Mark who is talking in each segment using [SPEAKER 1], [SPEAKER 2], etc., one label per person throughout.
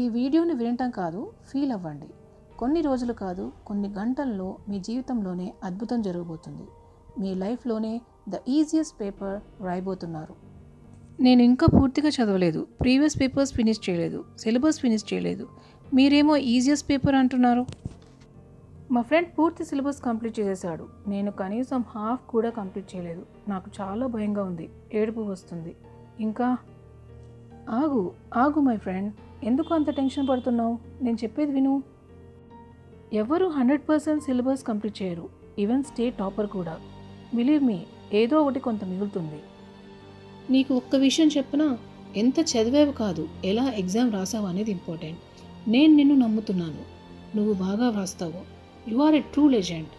[SPEAKER 1] ఈ వీడియోని వినటం కాదు, ఫీల్ అవ్వండి. కొన్ని రోజులు కాదు, కొన్ని గంటల్లో మీ జీవితంలోనే అద్భుతం జరగబోతుంది. మీ లైఫ్లోనే ద ఈజియెస్ట్ పేపర్ రాయబోతున్నారు. నేను ఇంకా పూర్తిగా చదవలేదు, ప్రీవియస్ పేపర్స్ ఫినిష్ చేయలేదు, సిలబస్ ఫినిష్ చేయలేదు, మీరేమో ఈజియెస్ట్ పేపర్ అంటున్నారు. మా ఫ్రెండ్ పూర్తి సిలబస్ కంప్లీట్ చేసేసాడు. నేను కనీసం హాఫ్ కూడా కంప్లీట్ చేయలేదు. నాకు చాలా భయంగా ఉంది, ఏడుపు వస్తుంది. ఇంకా ఆగు మై ఫ్రెండ్, ఎందుకు అంత టెన్షన్ పడుతున్నావు? నేను చెప్పేది విను. ఎవరు 100% సిలబస్ కంప్లీట్ చేయరు, ఈవెన్ స్టేట్ టాపర్ కూడా. బిలీవ్ మీ, ఏదో ఒకటి కొంత మిగులుతుంది. నీకు ఒక్క విషయం చెప్పనా, ఎంత చదివేవి కాదు, ఎలా ఎగ్జామ్ రాసావు అనేది ఇంపార్టెంట్. నేను నిన్ను నమ్ముతున్నాను, నువ్వు బాగా వ్రాస్తావు. You are a true legend.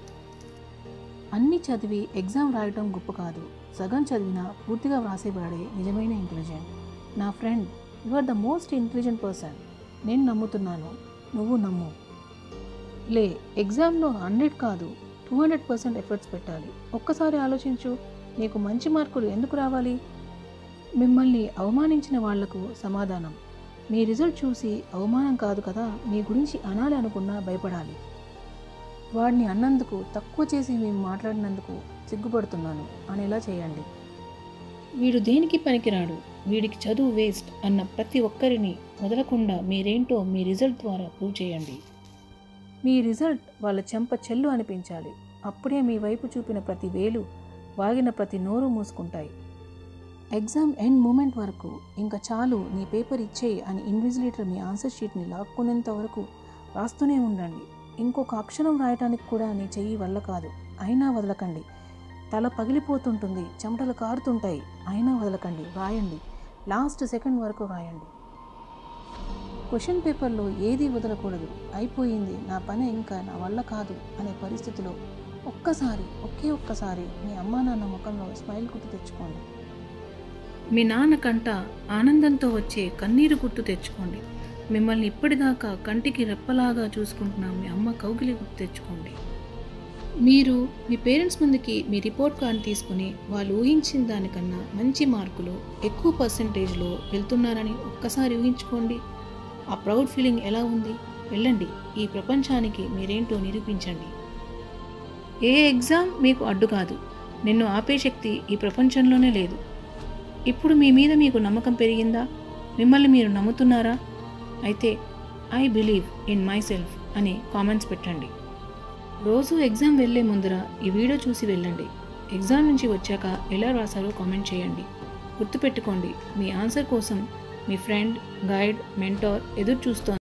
[SPEAKER 1] అన్నీ చదివి ఎగ్జామ్ రాయటం గొప్ప కాదు, సగం చదివినా పూర్తిగా వ్రాసేవాడే నిజమైన ఇంటెలిజెంట్. నా friend, you are the most intelligent person. నేను నమ్ముతున్నాను, నువ్వు నమ్ము. ఎగ్జామ్లో 100 కాదు 200% ఎఫర్ట్స్ పెట్టాలి. ఒక్కసారి ఆలోచించు, నీకు మంచి మార్కులు ఎందుకు రావాలి? మిమ్మల్ని అవమానించిన వాళ్లకు సమాధానం. మీ రిజల్ట్ చూసి అవమానం కాదు కదా, మీ గురించి అనాలి అనుకున్నా భయపడాలి. వాడిని అన్నందుకు, తక్కువ చేసి మేము మాట్లాడినందుకు సిగ్గుపడుతున్నాను అనేలా చేయండి. వీడు దేనికి పనికిరాడు, వీడికి చదువు వేస్ట్ అన్న ప్రతి ఒక్కరిని వదలకుండా మీరేంటో మీ రిజల్ట్ ద్వారా ప్రూవ్ చేయండి. మీ రిజల్ట్ వాళ్ళ చెంప చెల్లు అనిపించాలి. అప్పుడే మీ వైపు చూపిన ప్రతి వేలు, వాగిన ప్రతి నోరు మూసుకుంటాయి. ఎగ్జామ్ ఎండ్ మూమెంట్ వరకు ఇంకా చాలు, నీ పేపర్ ఇచ్చేయి అని ఇన్విజిలేటర్ మీ ఆన్సర్ షీట్ని లాక్కునేంత వరకు రాస్తూనే ఉండండి. ఇంకొక అక్షరం రాయటానికి కూడా నీ చెయ్యి వల్ల కాదు, అయినా వదలకండి. తల పగిలిపోతుంటుంది, చెమటలు కారుతుంటాయి, అయినా వదలకండి, రాయండి. లాస్ట్ సెకండ్ వరకు రాయండి. క్వశ్చన్ పేపర్లో ఏది వదలకూడదు. అయిపోయింది, నా పని ఇంకా నా వల్ల కాదు అనే పరిస్థితిలో ఒకే ఒక్కసారి మీ అమ్మా నాన్న ముఖంలో స్మైల్ గుర్తు తెచ్చుకోండి. మీ నాన్న కంట ఆనందంతో వచ్చే కన్నీరు గుర్తు తెచ్చుకోండి. మిమ్మల్ని ఇప్పటిదాకా కంటికి రెప్పలాగా చూసుకుంటున్న మీ అమ్మ కౌగిలి గుర్తు తెచ్చుకోండి. మీరు మీ పేరెంట్స్ ముందుకి మీ రిపోర్ట్ కార్డు తీసుకుని వాళ్ళు ఊహించిన దానికన్నా మంచి మార్కులు, ఎక్కువ పర్సెంటేజ్లో వెళ్తున్నారని ఒక్కసారి ఊహించుకోండి. ఆ ప్రౌడ్ ఫీలింగ్ ఎలా ఉంది? వెళ్ళండి, ఈ ప్రపంచానికి మీరేంటో నిరూపించండి. ఏ ఎగ్జామ్ మీకు అడ్డు కాదు, నిన్ను ఆపే శక్తి ఈ ప్రపంచంలోనే లేదు. ఇప్పుడు మీ మీద మీకు నమ్మకం పెరిగిందా? మిమ్మల్ని మీరు నమ్ముతున్నారా? అయితే I believe in my self అని కామెంట్స్ పెట్టండి. రోజు ఎగ్జామ్ వెళ్ళే ముందర ఈ వీడియో చూసి వెళ్ళండి. ఎగ్జామ్ నుంచి వచ్చాక ఎలా రాశారో కామెంట్ చేయండి. గుర్తుపెట్టుకోండి, మీ ఆన్సర్ కోసం మీ ఫ్రెండ్, గైడ్, మెంటార్ ఎదురు చూస్తోంది.